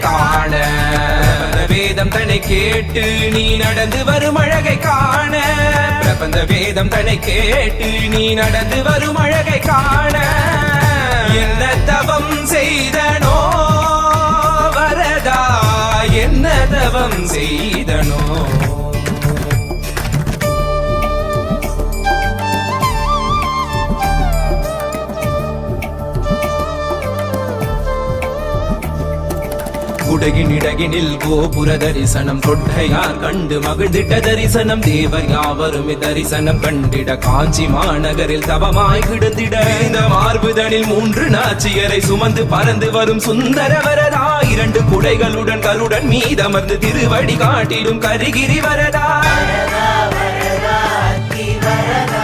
காண வேதம் தன்னை கேட்டு நீ நடந்து வரும் அழகை காண பிரபந்த வேதம் தன்னை கேட்டு நீ நடந்து வரும் அழகை காண என்ன தவம் செய்தனோ வரதா என்ன தவம் செய்தனோ குடகினிடகினில் கோபுர தரிசனம் கொட்டையார் கண்டு மகிழ்ந்திட்ட தரிசனம் தேவர் யாவருமே தரிசனம் கண்டிட காஞ்சி மாநகரில் தவமாய் கிடந்திட இந்த மார்புதனில் 3 நாச்சியரை சுமந்து பறந்து வரும் சுந்தர வரதா 2 குடைகளுடன் கருடன் மீதமர்ந்து திருவடி காட்டிடும் கரிகிரி வரதா வரதா வரதா அத்தி வரதா